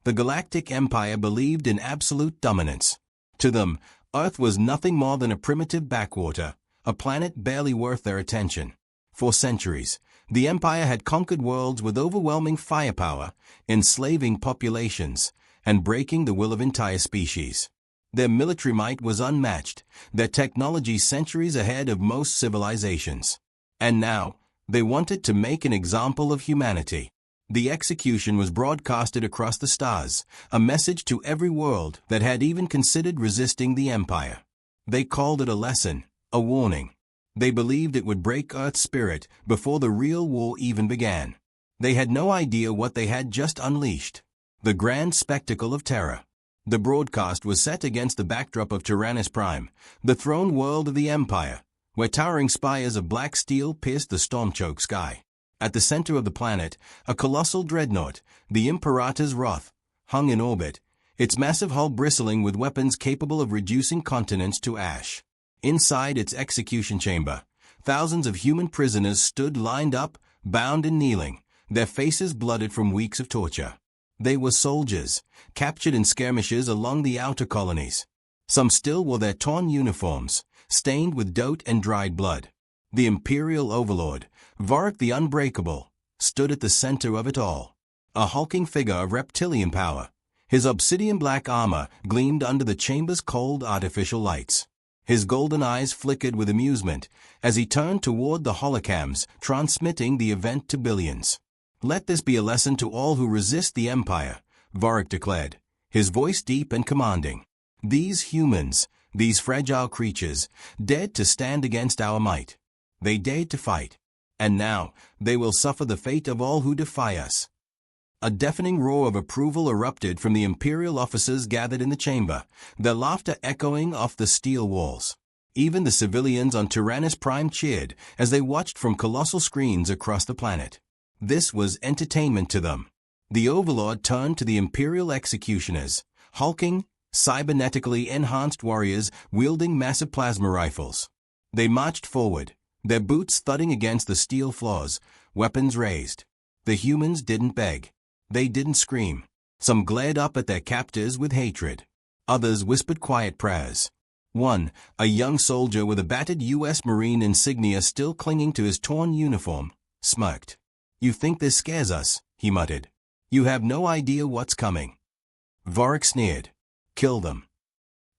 The Galactic Empire believed in absolute dominance. To them, Earth was nothing more than a primitive backwater, a planet barely worth their attention. For centuries, the Empire had conquered worlds with overwhelming firepower, enslaving populations, and breaking the will of entire species. Their military might was unmatched, their technology centuries ahead of most civilizations. And now, they wanted to make an example of humanity. The execution was broadcasted across the stars, a message to every world that had even considered resisting the Empire. They called it a lesson, a warning. They believed it would break Earth's spirit before the real war even began. They had no idea what they had just unleashed. The grand spectacle of terror. The broadcast was set against the backdrop of Tyrannus Prime, the throne world of the Empire, where towering spires of black steel pierced the storm-choked sky. At the center of the planet, a colossal dreadnought, the Imperator's Wrath, hung in orbit, its massive hull bristling with weapons capable of reducing continents to ash. Inside its execution chamber, thousands of human prisoners stood lined up, bound and kneeling, their faces blooded from weeks of torture. They were soldiers, captured in skirmishes along the outer colonies. Some still wore their torn uniforms, stained with dote and dried blood. The Imperial Overlord, Varric the Unbreakable, stood at the center of it all. A hulking figure of reptilian power. His obsidian-black armor gleamed under the chamber's cold artificial lights. His golden eyes flickered with amusement as he turned toward the holocams, transmitting the event to billions. "Let this be a lesson to all who resist the Empire," Varric declared, his voice deep and commanding. "These humans, these fragile creatures, dared to stand against our might. They dared to fight. And now, they will suffer the fate of all who defy us." A deafening roar of approval erupted from the Imperial officers gathered in the chamber, their laughter echoing off the steel walls. Even the civilians on Tyrannus Prime cheered as they watched from colossal screens across the planet. This was entertainment to them. The Overlord turned to the Imperial executioners, hulking, cybernetically enhanced warriors wielding massive plasma rifles. They marched forward, their boots thudding against the steel floors, weapons raised. The humans didn't beg. They didn't scream. Some glared up at their captors with hatred. Others whispered quiet prayers. One, a young soldier with a battered U.S. Marine insignia still clinging to his torn uniform, smirked. "You think this scares us?" he muttered. "You have no idea what's coming." Varric sneered. "Kill them."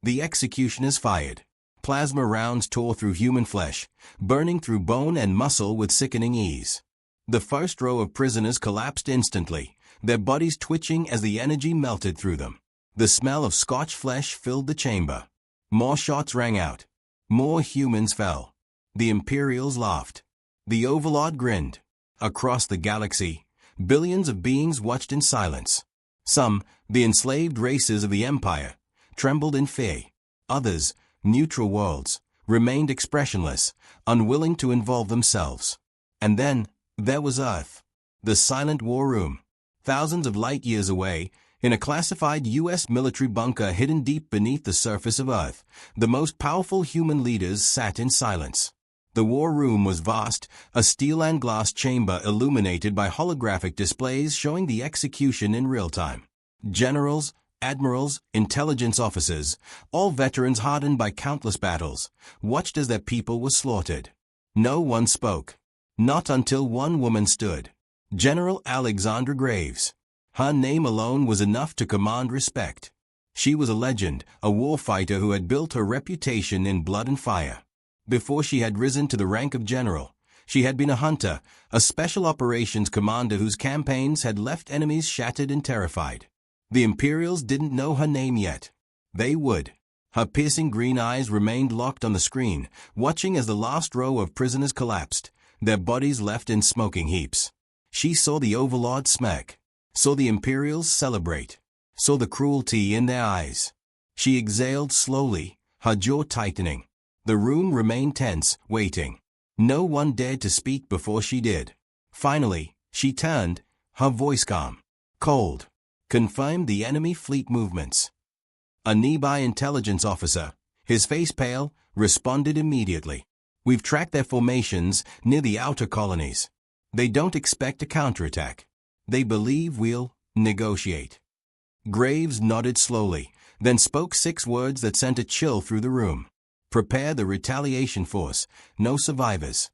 The executioners fired. Plasma rounds tore through human flesh, burning through bone and muscle with sickening ease. The first row of prisoners collapsed instantly, their bodies twitching as the energy melted through them. The smell of scorched flesh filled the chamber. More shots rang out. More humans fell. The Imperials laughed. The Overlord grinned. Across the galaxy, billions of beings watched in silence. Some, the enslaved races of the Empire, trembled in fear. Others, neutral worlds, remained expressionless, unwilling to involve themselves. And then, there was Earth. The silent war room. Thousands of light years away, in a classified U.S. military bunker hidden deep beneath the surface of Earth, the most powerful human leaders sat in silence. The war room was vast, a steel and glass chamber illuminated by holographic displays showing the execution in real time. Generals, admirals, intelligence officers, all veterans hardened by countless battles, watched as their people were slaughtered. No one spoke. Not until one woman stood. General Alexandra Graves. Her name alone was enough to command respect. She was a legend, a warfighter who had built her reputation in blood and fire. Before she had risen to the rank of general, she had been a hunter, a special operations commander whose campaigns had left enemies shattered and terrified. The Imperials didn't know her name yet. They would. Her piercing green eyes remained locked on the screen, watching as the last row of prisoners collapsed, their bodies left in smoking heaps. She saw the Overlord smirk, saw the Imperials celebrate, saw the cruelty in their eyes. She exhaled slowly, her jaw tightening. The room remained tense, waiting. No one dared to speak before she did. Finally, she turned, her voice calm, cold, confirmed the enemy fleet movements. A nearby intelligence officer, his face pale, responded immediately. "We've tracked their formations near the outer colonies. They don't expect a counterattack. They believe we'll negotiate." Graves nodded slowly, then spoke 6 words that sent a chill through the room. Prepare the retaliation force. No survivors.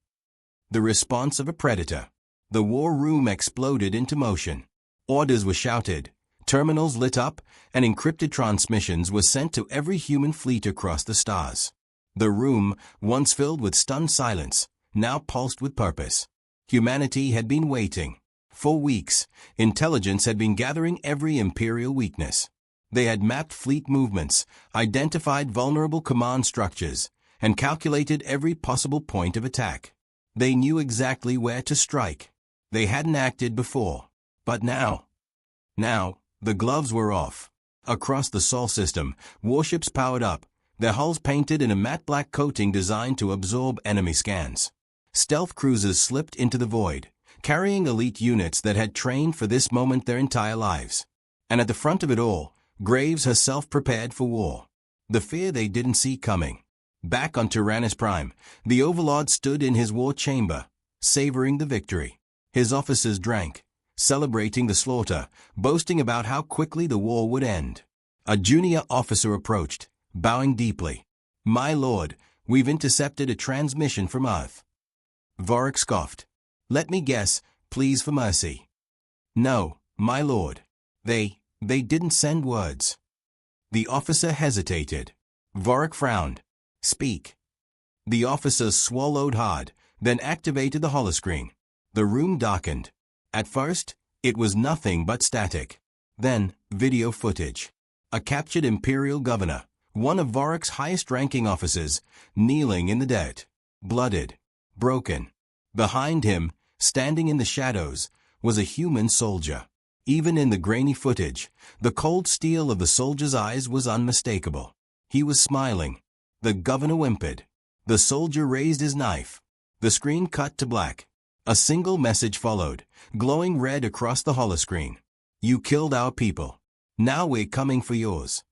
The response of a predator. The war room exploded into motion. Orders were shouted, terminals lit up, and encrypted transmissions were sent to every human fleet across the stars. The room, once filled with stunned silence, now pulsed with purpose. Humanity had been waiting. For weeks, intelligence had been gathering every Imperial weakness. They had mapped fleet movements, identified vulnerable command structures, and calculated every possible point of attack. They knew exactly where to strike. They hadn't acted before. But now, the gloves were off. Across the Sol system, warships powered up, their hulls painted in a matte black coating designed to absorb enemy scans. Stealth cruisers slipped into the void, carrying elite units that had trained for this moment their entire lives. And at the front of it all, Graves herself prepared for war. The fear they didn't see coming. Back on Tyrannus Prime, the Overlord stood in his war chamber, savoring the victory. His officers drank, celebrating the slaughter, boasting about how quickly the war would end. A junior officer approached, bowing deeply. "My lord, we've intercepted a transmission from Earth." Vorik scoffed. "Let me guess, pleas for mercy." "No, my lord. They didn't send words." The officer hesitated. Vorik frowned. "Speak." The officer swallowed hard, then activated the holoscreen. The room darkened. At first, it was nothing but static. Then, video footage. A captured Imperial governor, one of Vorik's highest-ranking officers, kneeling in the dirt, blooded, broken. Behind him, standing in the shadows, was a human soldier. Even in the grainy footage, the cold steel of the soldier's eyes was unmistakable. He was smiling. The governor whimpered. The soldier raised his knife. The screen cut to black. A single message followed, glowing red across the holoscreen. "You killed our people. Now we're coming for yours."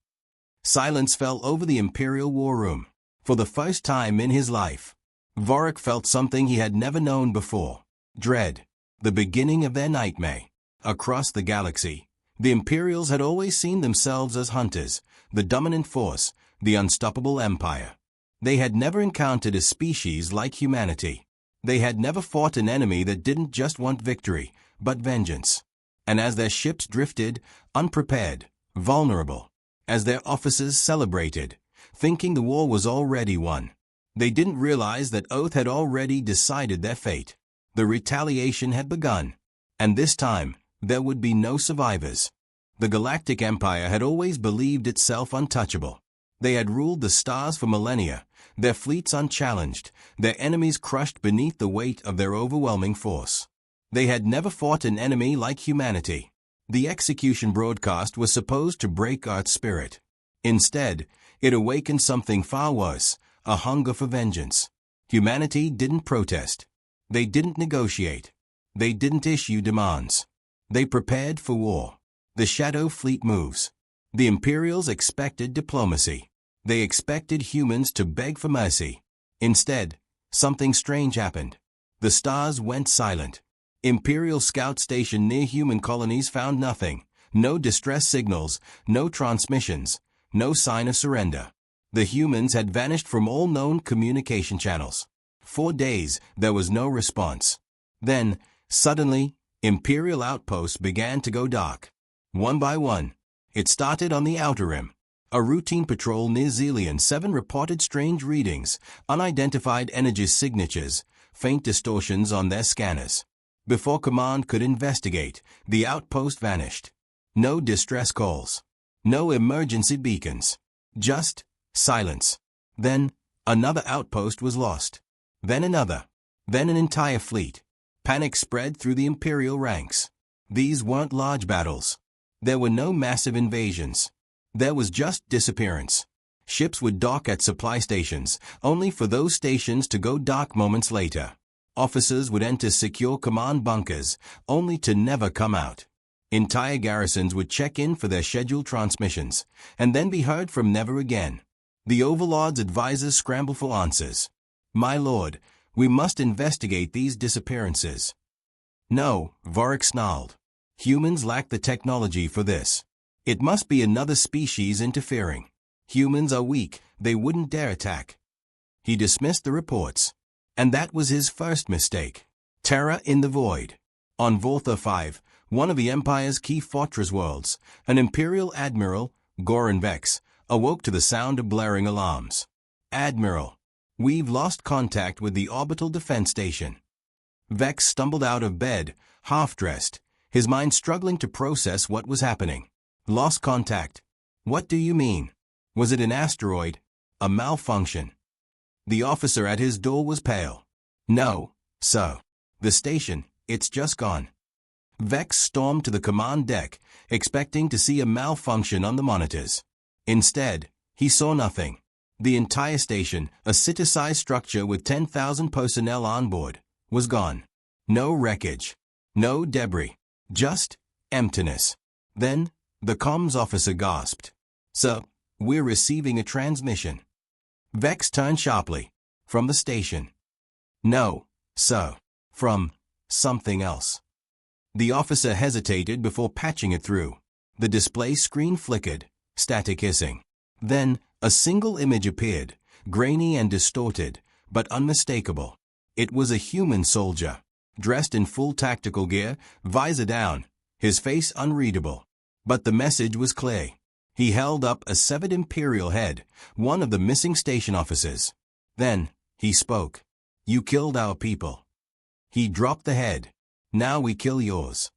Silence fell over the Imperial war room. For the first time in his life, Vorik felt something he had never known before. Dread. The beginning of their nightmare. Across the galaxy, the Imperials had always seen themselves as hunters, the dominant force, the unstoppable empire. They had never encountered a species like humanity. They had never fought an enemy that didn't just want victory, but vengeance. And as their ships drifted, unprepared, vulnerable, as their officers celebrated, thinking the war was already won, they didn't realize that Oath had already decided their fate. The retaliation had begun. And this time, there would be no survivors. The Galactic Empire had always believed itself untouchable. They had ruled the stars for millennia, their fleets unchallenged, their enemies crushed beneath the weight of their overwhelming force. They had never fought an enemy like humanity. The execution broadcast was supposed to break Earth's spirit. Instead, it awakened something far worse, a hunger for vengeance. Humanity didn't protest. They didn't negotiate. They didn't issue demands. They prepared for war. The Shadow Fleet moves. The Imperials expected diplomacy. They expected humans to beg for mercy. Instead, something strange happened. The stars went silent. Imperial scouts stationed near human colonies found nothing. No distress signals, no transmissions, no sign of surrender. The humans had vanished from all known communication channels. 4 days, there was no response. Then, suddenly, Imperial outposts began to go dark. One by one. It started on the Outer Rim. A routine patrol near Zelion 7 reported strange readings, unidentified energy signatures, faint distortions on their scanners. Before command could investigate, the outpost vanished. No distress calls. No emergency beacons. Just silence. Then, another outpost was lost. Then another. Then an entire fleet. Panic spread through the Imperial ranks. These weren't large battles. There were no massive invasions. There was just disappearance. Ships would dock at supply stations, only for those stations to go dark moments later. Officers would enter secure command bunkers, only to never come out. Entire garrisons would check in for their scheduled transmissions, and then be heard from never again. The Overlord's advisors scrambled for answers. "My lord, we must investigate these disappearances." "No," Vorik snarled. "Humans lack the technology for this. It must be another species interfering. Humans are weak, they wouldn't dare attack. He dismissed the reports. And that was his first mistake. Terror in the void. On Vortha 5, one of the Empire's key fortress worlds, an Imperial Admiral, Goran Vex, awoke to the sound of blaring alarms. "Admiral, we've lost contact with the orbital defense station." Vex stumbled out of bed, half-dressed, his mind struggling to process what was happening. "Lost contact? What do you mean? Was it an asteroid? A malfunction?" The officer at his door was pale. "No, sir. The station, it's just gone." Vex stormed to the command deck, expecting to see a malfunction on the monitors. Instead, he saw nothing. The entire station, a city-sized structure with 10,000 personnel on board, was gone. No wreckage. No debris. Just emptiness. Then, the comms officer gasped. "Sir, we're receiving a transmission." Vex turned sharply. "From the station?" "No, sir. From something else." The officer hesitated before patching it through. The display screen flickered, static hissing. Then, a single image appeared, grainy and distorted, but unmistakable. It was a human soldier, dressed in full tactical gear, visor down, his face unreadable. But the message was clear. He held up a severed Imperial head, one of the missing station officers. Then, he spoke. "You killed our people." He dropped the head. "Now we kill yours."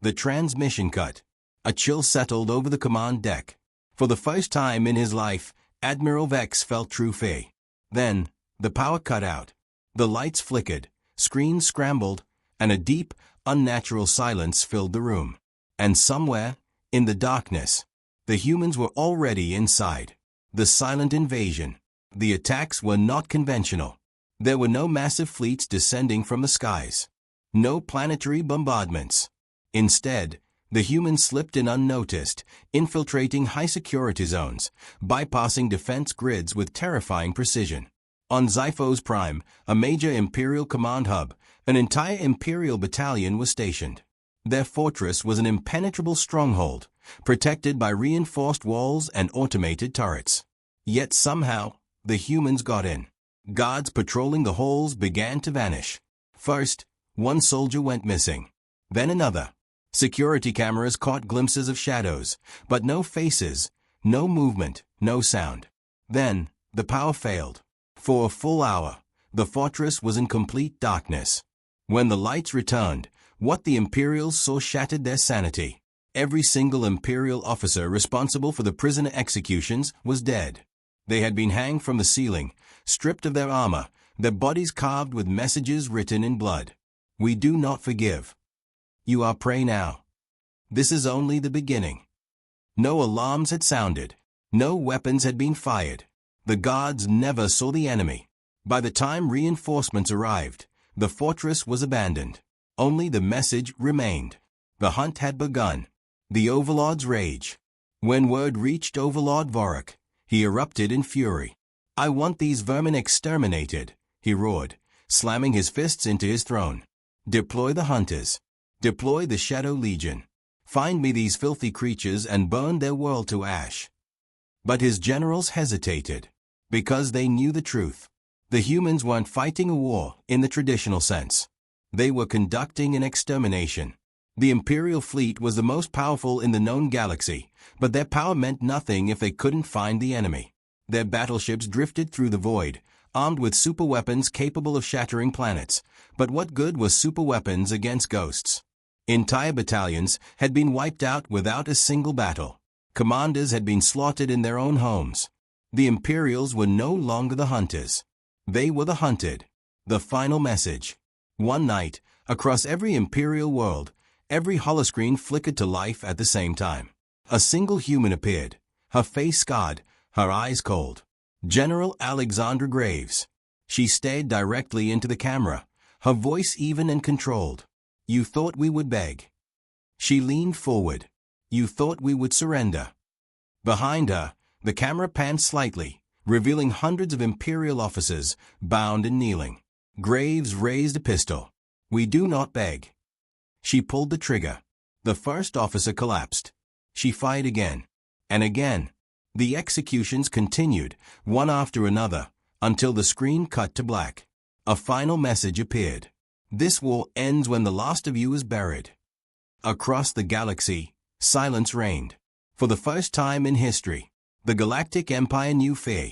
The transmission cut. A chill settled over the command deck. For the first time in his life, Admiral Vex felt true fear. Then, the power cut out. The lights flickered, screens scrambled, and a deep, unnatural silence filled the room. And somewhere, in the darkness, the humans were already inside. The silent invasion. The attacks were not conventional. There were no massive fleets descending from the skies. No planetary bombardments. Instead, the humans slipped in unnoticed, infiltrating high-security zones, bypassing defense grids with terrifying precision. On Xiphos Prime, a major Imperial command hub, an entire Imperial battalion was stationed. Their fortress was an impenetrable stronghold, protected by reinforced walls and automated turrets. Yet somehow, the humans got in. Guards patrolling the halls began to vanish. First, one soldier went missing. Then another. Security cameras caught glimpses of shadows, but no faces, no movement, no sound. Then, the power failed. For a full hour, the fortress was in complete darkness. When the lights returned, what the Imperials saw shattered their sanity. Every single Imperial officer responsible for the prisoner executions was dead. They had been hanged from the ceiling, stripped of their armor, their bodies carved with messages written in blood. "We do not forgive. You are prey now." This is only the beginning. No alarms had sounded. No weapons had been fired. The guards never saw the enemy. By the time reinforcements arrived, the fortress was abandoned. Only the message remained. The hunt had begun. The Overlord's rage. When word reached Overlord Vorak, he erupted in fury. "I want these vermin exterminated," he roared, slamming his fists into his throne. "Deploy the hunters. Deploy the Shadow Legion. Find me these filthy creatures and burn their world to ash." But his generals hesitated, because they knew the truth. The humans weren't fighting a war in the traditional sense. They were conducting an extermination. The Imperial fleet was the most powerful in the known galaxy, but their power meant nothing if they couldn't find the enemy. Their battleships drifted through the void, armed with superweapons capable of shattering planets. But what good was superweapons against ghosts? Entire battalions had been wiped out without a single battle. Commanders had been slaughtered in their own homes. The Imperials were no longer the hunters. They were the hunted. The final message. One night, across every Imperial world, every holoscreen flickered to life at the same time. A single human appeared, her face scarred, her eyes cold. General Alexandra Graves. She stared directly into the camera, her voice even and controlled. "You thought we would beg." She leaned forward. "You thought we would surrender." Behind her, the camera panned slightly, revealing hundreds of Imperial officers, bound and kneeling. Graves raised a pistol. "We do not beg." She pulled the trigger. The first officer collapsed. She fired again. And again. The executions continued, one after another, until the screen cut to black. A final message appeared. This war ends when the last of you is buried. Across the galaxy, silence reigned. For the first time in history, the Galactic Empire knew fear.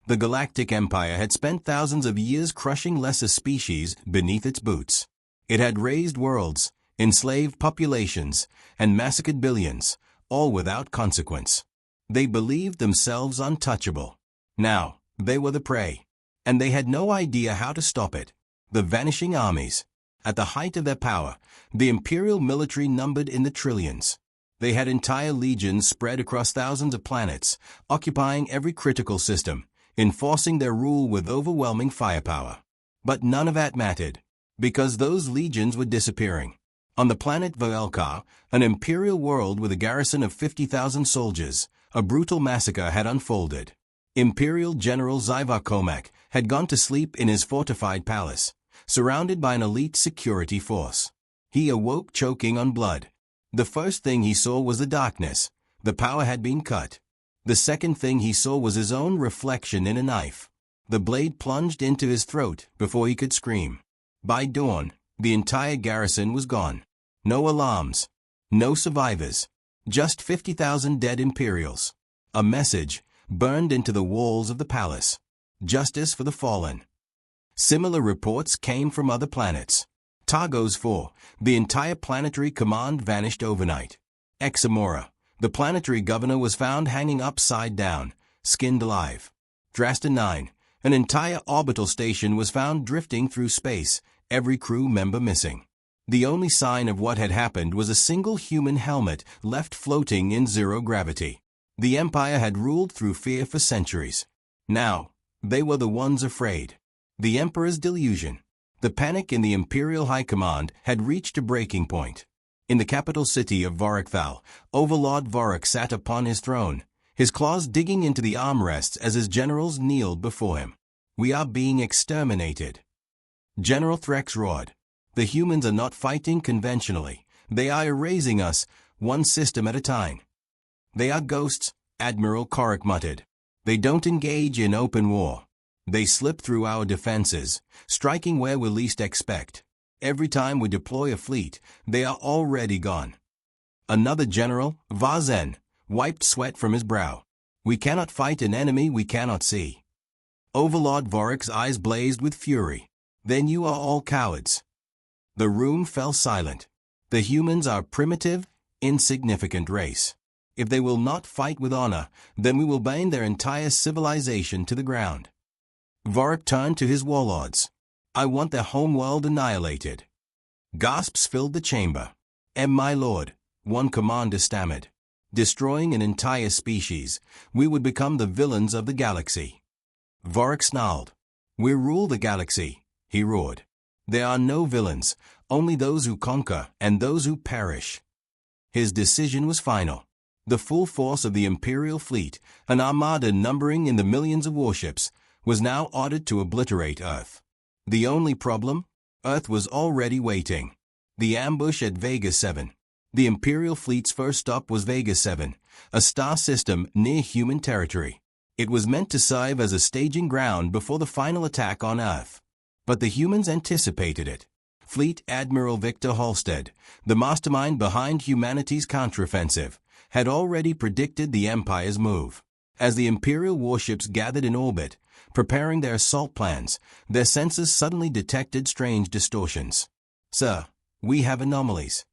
The Galactic Empire had spent thousands of years crushing lesser species beneath its boots. It had razed worlds, enslaved populations, and massacred billions, all without consequence. They believed themselves untouchable. Now, they were the prey. And they had no idea how to stop it. The vanishing armies. At the height of their power, the Imperial military numbered in the trillions. They had entire legions spread across thousands of planets, occupying every critical system, enforcing their rule with overwhelming firepower. But none of that mattered, because those legions were disappearing. On the planet Velkar, an Imperial world with a garrison of 50,000 soldiers, a brutal massacre had unfolded. Imperial General Zyvar Komak had gone to sleep in his fortified palace, surrounded by an elite security force. He awoke choking on blood. The first thing he saw was the darkness. The power had been cut. The second thing he saw was his own reflection in a knife. The blade plunged into his throat before he could scream. By dawn, the entire garrison was gone. No alarms. No survivors. Just 50,000 dead Imperials. A message burned into the walls of the palace. Justice for the fallen. Similar reports came from other planets. Targos 4, the entire planetary command vanished overnight. Examora, the planetary governor, was found hanging upside down, skinned alive. Drasta 9, an entire orbital station was found drifting through space, every crew member missing. The only sign of what had happened was a single human helmet left floating in zero gravity. The Empire had ruled through fear for centuries. Now, they were the ones afraid. The Emperor's delusion. The panic in the Imperial High Command had reached a breaking point. In the capital city of Vorakthal, Overlord Vorak sat upon his throne, his claws digging into the armrests as his generals kneeled before him. We are being exterminated. General Threx roared. The humans are not fighting conventionally. They are erasing us, one system at a time. They are ghosts, Admiral Korik muttered. They don't engage in open war. They slip through our defenses, striking where we least expect. Every time we deploy a fleet, they are already gone. Another general, Vazen, wiped sweat from his brow. We cannot fight an enemy we cannot see. Overlord Vorak's eyes blazed with fury. Then you are all cowards. The room fell silent. The humans are a primitive, insignificant race. If they will not fight with honor, then we will burn their entire civilization to the ground. Vorak turned to his warlords. I want their homeworld annihilated. Gasps filled the chamber. My lord, one commander stammered. Destroying an entire species, we would become the villains of the galaxy. Vorak snarled. We rule the galaxy, he roared. There are no villains, only those who conquer and those who perish. His decision was final. The full force of the Imperial fleet, an armada numbering in the millions of warships, was now ordered to obliterate Earth. The only problem? Earth was already waiting. The ambush at Vega 7. The Imperial fleet's first stop was Vega 7, a star system near human territory. It was meant to serve as a staging ground before the final attack on Earth. But the humans anticipated it. Fleet Admiral Victor Halstead, the mastermind behind humanity's counteroffensive, had already predicted the Empire's move. As the Imperial warships gathered in orbit, preparing their assault plans, their sensors suddenly detected strange distortions. Sir, we have anomalies.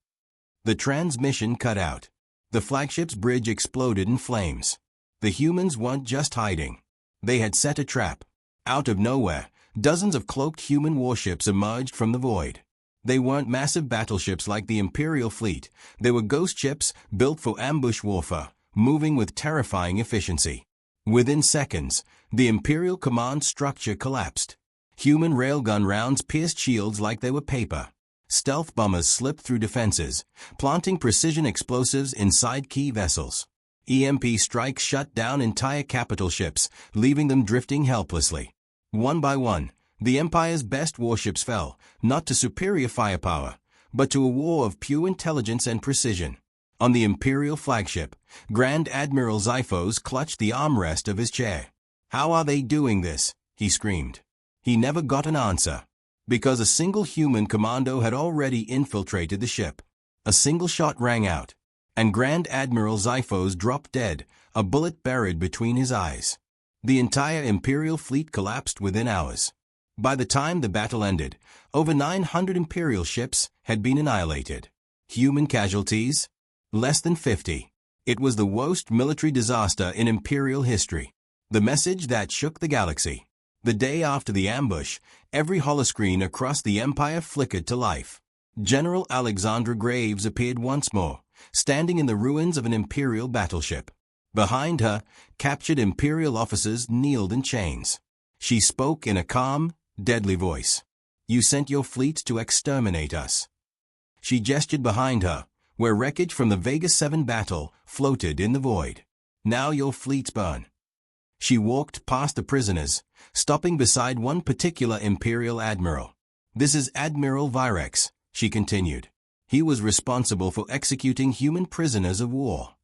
The transmission cut out. The flagship's bridge exploded in flames. The humans weren't just hiding. They had set a trap. Out of nowhere, dozens of cloaked human warships emerged from the void. They weren't massive battleships like the Imperial fleet. They were ghost ships built for ambush warfare, moving with terrifying efficiency. Within seconds, the Imperial command structure collapsed. Human railgun rounds pierced shields like they were paper. Stealth bombers slipped through defenses, planting precision explosives inside key vessels. EMP strikes shut down entire capital ships, leaving them drifting helplessly. One by one, the Empire's best warships fell, not to superior firepower, but to a war of pure intelligence and precision. On the Imperial flagship, Grand Admiral Xiphos clutched the armrest of his chair. "How are they doing this?" he screamed. He never got an answer, because a single human commando had already infiltrated the ship. A single shot rang out, and Grand Admiral Xiphos dropped dead, a bullet buried between his eyes. The entire Imperial fleet collapsed within hours. By the time the battle ended, over 900 Imperial ships had been annihilated. Human casualties? Less than 50. It was the worst military disaster in Imperial history. The message that shook the galaxy. The day after the ambush, every holoscreen across the Empire flickered to life. General Alexandra Graves appeared once more, standing in the ruins of an Imperial battleship. Behind her, captured Imperial officers kneeled in chains. She spoke in a calm, deadly voice. "You sent your fleets to exterminate us." She gestured behind her, where wreckage from the Vega 7 battle floated in the void. "Now your fleets burn." She walked past the prisoners, stopping beside one particular Imperial admiral. "This is Admiral Virex," she continued. "He was responsible for executing human prisoners of war."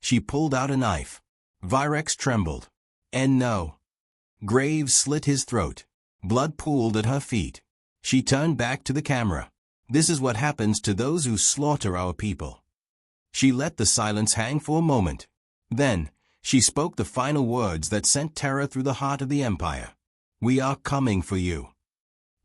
She pulled out a knife. Virex trembled. "And no." Graves slit his throat. Blood pooled at her feet. She turned back to the camera. "This is what happens to those who slaughter our people." She let the silence hang for a moment. Then, she spoke the final words that sent terror through the heart of the Empire. "We are coming for you."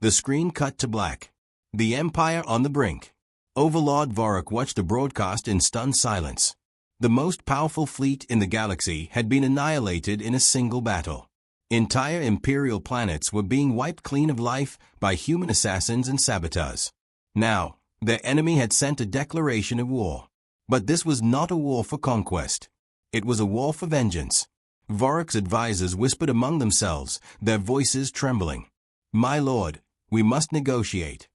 The screen cut to black. The Empire on the brink. Overlord Vorik watched the broadcast in stunned silence. The most powerful fleet in the galaxy had been annihilated in a single battle. Entire Imperial planets were being wiped clean of life by human assassins and saboteurs. Now, their enemy had sent a declaration of war. But this was not a war for conquest. It was a war for vengeance. Vorik's advisors whispered among themselves, their voices trembling. "My lord, we must negotiate."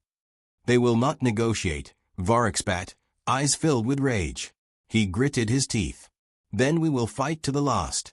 "They will not negotiate," Vorik spat, eyes filled with rage. He gritted his teeth. "Then we will fight to the last."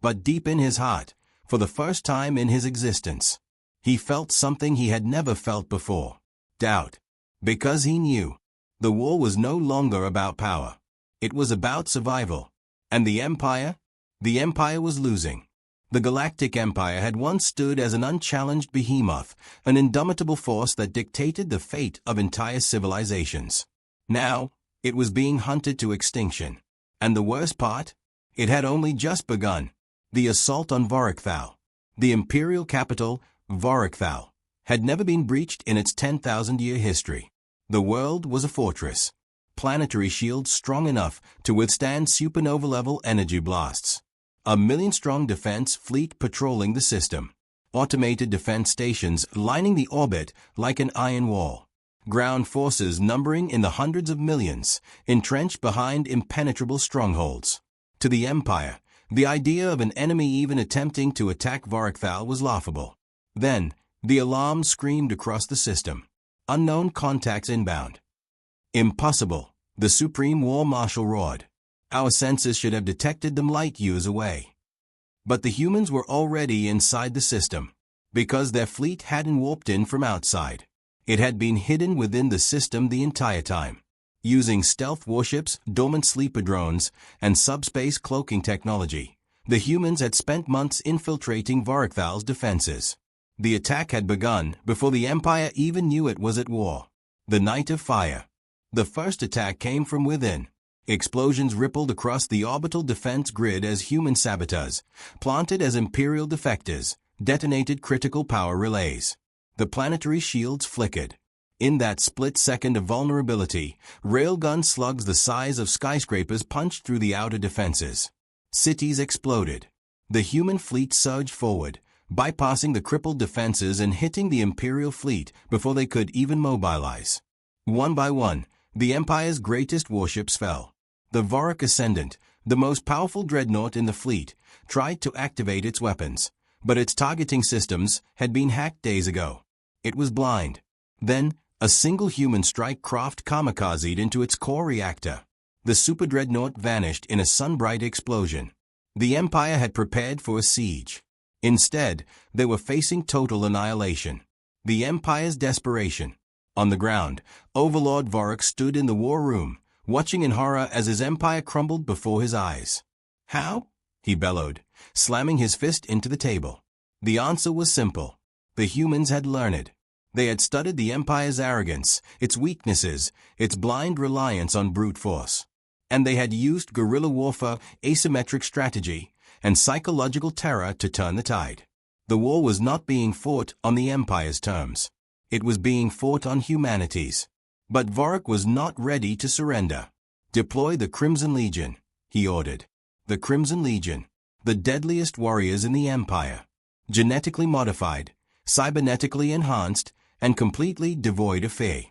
But deep in his heart, for the first time in his existence, he felt something he had never felt before. Doubt. Because he knew. The war was no longer about power. It was about survival. And the Empire? The Empire was losing. The Galactic Empire had once stood as an unchallenged behemoth, an indomitable force that dictated the fate of entire civilizations. Now, it was being hunted to extinction. And the worst part? It had only just begun. The assault on Vorikthal, the imperial capital, Vorikthal, had never been breached in its 10,000-year history. The world was a fortress. Planetary shields strong enough to withstand supernova-level energy blasts. A million-strong defense fleet patrolling the system. Automated defense stations lining the orbit like an iron wall. Ground forces numbering in the hundreds of millions, entrenched behind impenetrable strongholds. To the Empire, the idea of an enemy even attempting to attack Vorikthal was laughable. Then, the alarm screamed across the system. Unknown contacts inbound. "Impossible," the Supreme War Marshal roared. "Our sensors should have detected them light years away." But the humans were already inside the system. Because their fleet hadn't warped in from outside. It had been hidden within the system the entire time. Using stealth warships, dormant sleeper drones, and subspace cloaking technology, the humans had spent months infiltrating Vorikthal's defenses. The attack had begun before the Empire even knew it was at war. The Night of Fire. The first attack came from within. Explosions rippled across the orbital defense grid as human saboteurs, planted as Imperial defectors, detonated critical power relays. The planetary shields flickered. In that split second of vulnerability, railgun slugs the size of skyscrapers punched through the outer defenses. Cities exploded. The human fleet surged forward, bypassing the crippled defenses and hitting the Imperial fleet before they could even mobilize. One by one, the Empire's greatest warships fell. The Vorik Ascendant, the most powerful dreadnought in the fleet, tried to activate its weapons, but its targeting systems had been hacked days ago. It was blind. Then, a single human strike craft kamikazed into its core reactor. The superdreadnought vanished in a sun-bright explosion. The Empire had prepared for a siege. Instead, they were facing total annihilation. The Empire's desperation. On the ground, Overlord Vorik stood in the war room, watching in horror as his empire crumbled before his eyes. How? He bellowed, slamming his fist into the table. The answer was simple. The humans had learned. They had studied the empire's arrogance, its weaknesses, its blind reliance on brute force. And they had used guerrilla warfare, asymmetric strategy, and psychological terror to turn the tide. The war was not being fought on the empire's terms. It was being fought on humanity's. But Vorik was not ready to surrender. Deploy the Crimson Legion, he ordered. The Crimson Legion, the deadliest warriors in the empire. Genetically modified, cybernetically enhanced, and completely devoid of fear.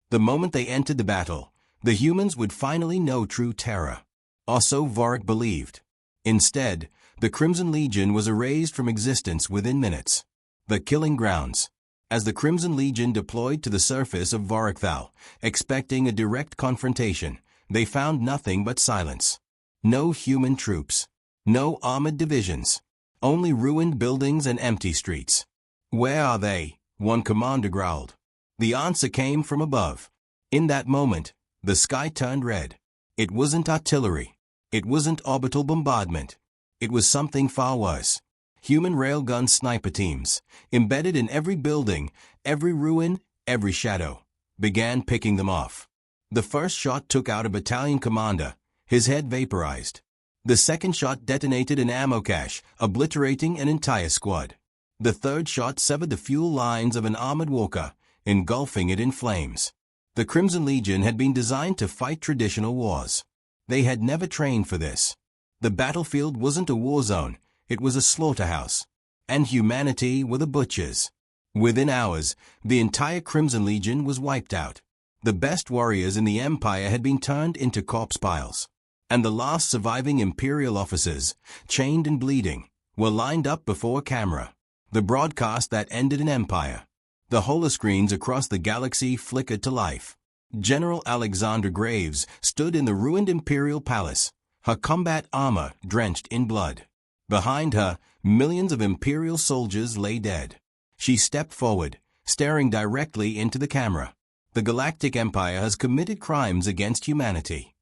The moment they entered the battle, the humans would finally know true terror. Or so Vorik believed. Instead, the Crimson Legion was erased from existence within minutes. The killing grounds. As the Crimson Legion deployed to the surface of Vorikthal, expecting a direct confrontation, they found nothing but silence. No human troops. No armored divisions. Only ruined buildings and empty streets. Where are they? One commander growled. The answer came from above. In that moment, the sky turned red. It wasn't artillery. It wasn't orbital bombardment. It was something far worse. Human railgun sniper teams, embedded in every building, every ruin, every shadow, began picking them off. The first shot took out a battalion commander, his head vaporized. The second shot detonated an ammo cache, obliterating an entire squad. The third shot severed the fuel lines of an armored walker, engulfing it in flames. The Crimson Legion had been designed to fight traditional wars. They had never trained for this. The battlefield wasn't a war zone, it was a slaughterhouse. And humanity were the butchers. Within hours, the entire Crimson Legion was wiped out. The best warriors in the Empire had been turned into corpse piles. And the last surviving Imperial officers, chained and bleeding, were lined up before a camera. The broadcast that ended an empire. The holoscreens across the galaxy flickered to life. General Alexander Graves stood in the ruined Imperial Palace, her combat armor drenched in blood. Behind her, millions of Imperial soldiers lay dead. She stepped forward, staring directly into the camera. The Galactic Empire has committed crimes against humanity.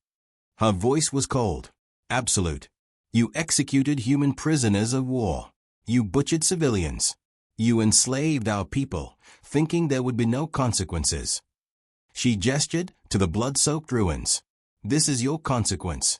Her voice was cold, absolute. You executed human prisoners of war. You butchered civilians. You enslaved our people, thinking there would be no consequences. She gestured to the blood-soaked ruins. This is your consequence.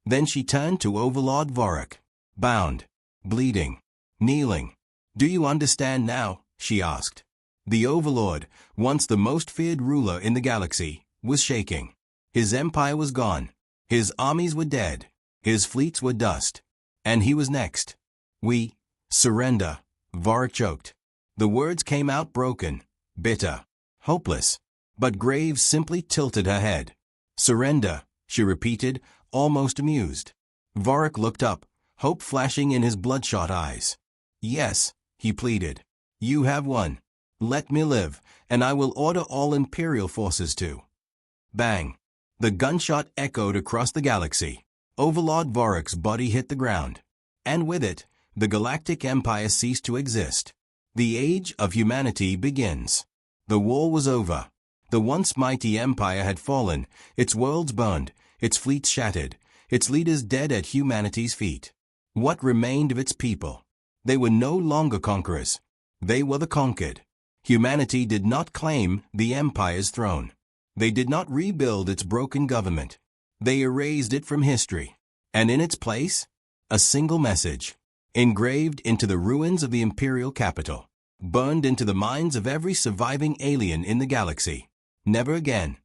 Then she turned to Overlord Vorik, bound, bleeding, kneeling. Do you understand now? She asked. The Overlord, once the most feared ruler in the galaxy, was shaking. His empire was gone. His armies were dead. His fleets were dust. And he was next. We surrender. Vorik choked. The words came out broken, bitter, hopeless. But Graves simply tilted her head. Surrender, she repeated, almost amused. Vorik looked up, hope flashing in his bloodshot eyes. Yes, he pleaded. You have won. Let me live, and I will order all Imperial forces to. Bang. The gunshot echoed across the galaxy. Overlord Vorik's body hit the ground. And with it, the Galactic Empire ceased to exist. The age of humanity begins. The war was over. The once mighty empire had fallen, its worlds burned, its fleets shattered, its leaders dead at humanity's feet. What remained of its people? They were no longer conquerors. They were the conquered. Humanity did not claim the empire's throne. They did not rebuild its broken government. They erased it from history. And in its place, a single message, engraved into the ruins of the imperial capital, burned into the minds of every surviving alien in the galaxy. Never again.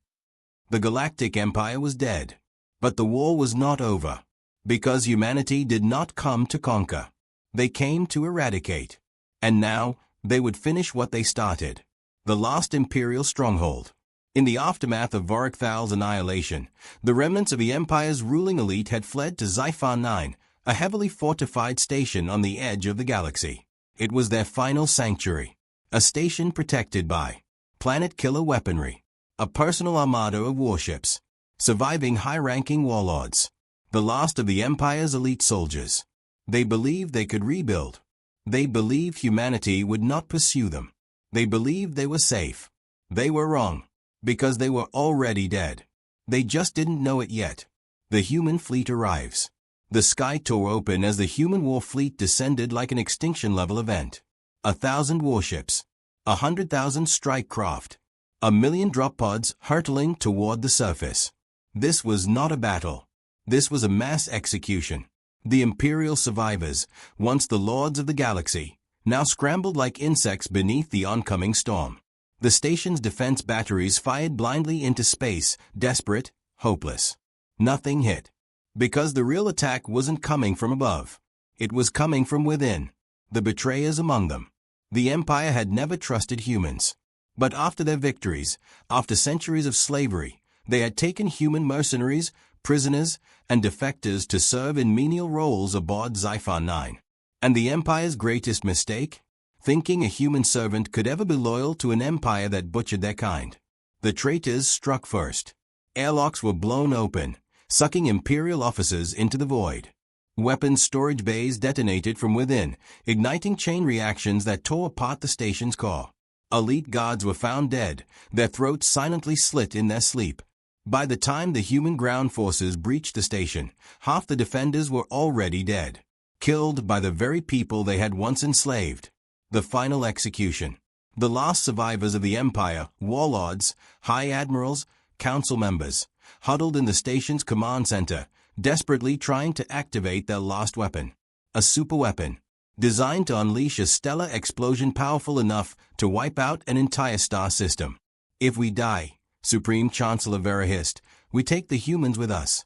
The Galactic Empire was dead. But the war was not over. Because humanity did not come to conquer. They came to eradicate. And now, they would finish what they started. The lost imperial stronghold. In the aftermath of Vorikthal's annihilation, the remnants of the Empire's ruling elite had fled to Xiphon 9, a heavily fortified station on the edge of the galaxy. It was their final sanctuary. A station protected by planet-killer weaponry. A personal armada of warships. Surviving high-ranking warlords. The last of the Empire's elite soldiers. They believed they could rebuild. They believed humanity would not pursue them. They believed they were safe. They were wrong. Because they were already dead. They just didn't know it yet. The human fleet arrives. The sky tore open as the human war fleet descended like an extinction-level event. 1,000 warships. 100,000 strike craft. 1,000,000 drop pods hurtling toward the surface. This was not a battle. This was a mass execution. The Imperial survivors, once the lords of the galaxy, now scrambled like insects beneath the oncoming storm. The station's defense batteries fired blindly into space, desperate, hopeless. Nothing hit. Because the real attack wasn't coming from above. It was coming from within. The betrayers among them. The Empire had never trusted humans. But after their victories, after centuries of slavery, they had taken human mercenaries, prisoners, and defectors to serve in menial roles aboard Xiphon 9. And the Empire's greatest mistake? Thinking a human servant could ever be loyal to an empire that butchered their kind. The traitors struck first. Airlocks were blown open, sucking Imperial officers into the void. Weapons storage bays detonated from within, igniting chain reactions that tore apart the station's core. Elite guards were found dead, their throats silently slit in their sleep. By the time the human ground forces breached the station, half the defenders were already dead, killed by the very people they had once enslaved. The final execution. The last survivors of the Empire, warlords, high admirals, council members, huddled in the station's command center, desperately trying to activate their last weapon. A superweapon, designed to unleash a stellar explosion powerful enough to wipe out an entire star system. If we die, Supreme Chancellor Vera hissed, we take the humans with us.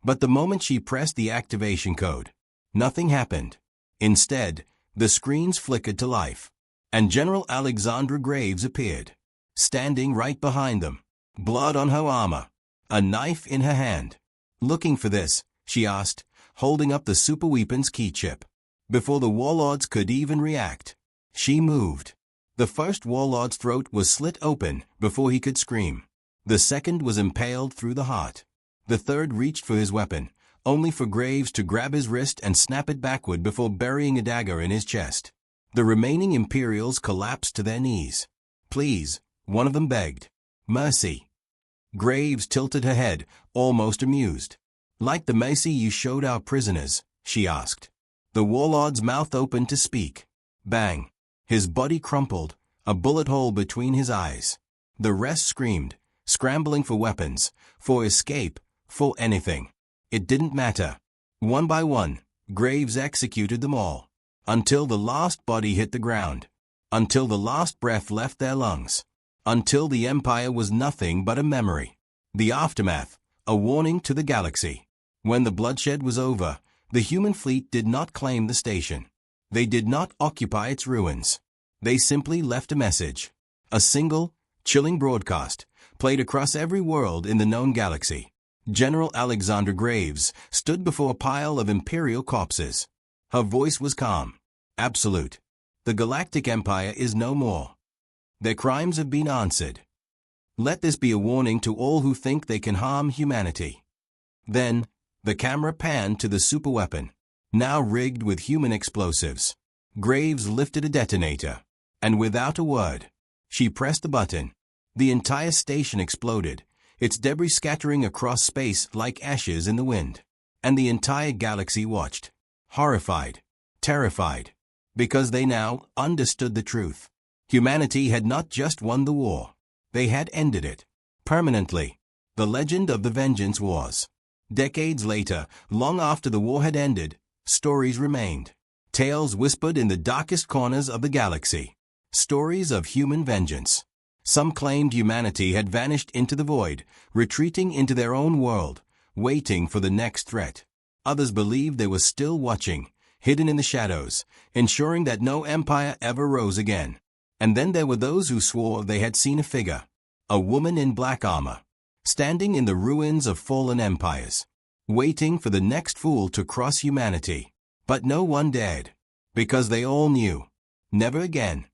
But the moment she pressed the activation code, nothing happened. Instead, the screens flickered to life, and General Alexandra Graves appeared, standing right behind them, blood on her armor, a knife in her hand. Looking for this, she asked, holding up the superweapon's key chip. Before the warlords could even react, she moved. The first warlord's throat was slit open before he could scream. The second was impaled through the heart. The third reached for his weapon, only for Graves to grab his wrist and snap it backward before burying a dagger in his chest. The remaining Imperials collapsed to their knees. Please, one of them begged. Mercy. Graves tilted her head, almost amused. Like the mercy you showed our prisoners, she asked. The warlord's mouth opened to speak. Bang. His body crumpled, a bullet hole between his eyes. The rest screamed, scrambling for weapons, for escape, for anything. It didn't matter. One by one, Graves executed them all. Until the last body hit the ground. Until the last breath left their lungs. Until the Empire was nothing but a memory. The aftermath, a warning to the galaxy. When the bloodshed was over, the human fleet did not claim the station. They did not occupy its ruins. They simply left a message. A single, chilling broadcast, played across every world in the known galaxy. General Alexandra Graves stood before a pile of Imperial corpses. Her voice was calm, absolute. The Galactic Empire is no more. Their crimes have been answered. Let this be a warning to all who think they can harm humanity. Then, the camera panned to the superweapon, now rigged with human explosives. Graves lifted a detonator, and without a word, she pressed the button. The entire station exploded, its debris scattering across space like ashes in the wind. And the entire galaxy watched, horrified, terrified, because they now understood the truth. Humanity had not just won the war. They had ended it. Permanently. The legend of the Vengeance Wars. Decades later, long after the war had ended, stories remained. Tales whispered in the darkest corners of the galaxy. Stories of human vengeance. Some claimed humanity had vanished into the void, retreating into their own world, waiting for the next threat. Others believed they were still watching, hidden in the shadows, ensuring that no empire ever rose again. And then there were those who swore they had seen a figure, a woman in black armor, standing in the ruins of fallen empires, waiting for the next fool to cross humanity. But no one dared, because they all knew, never again.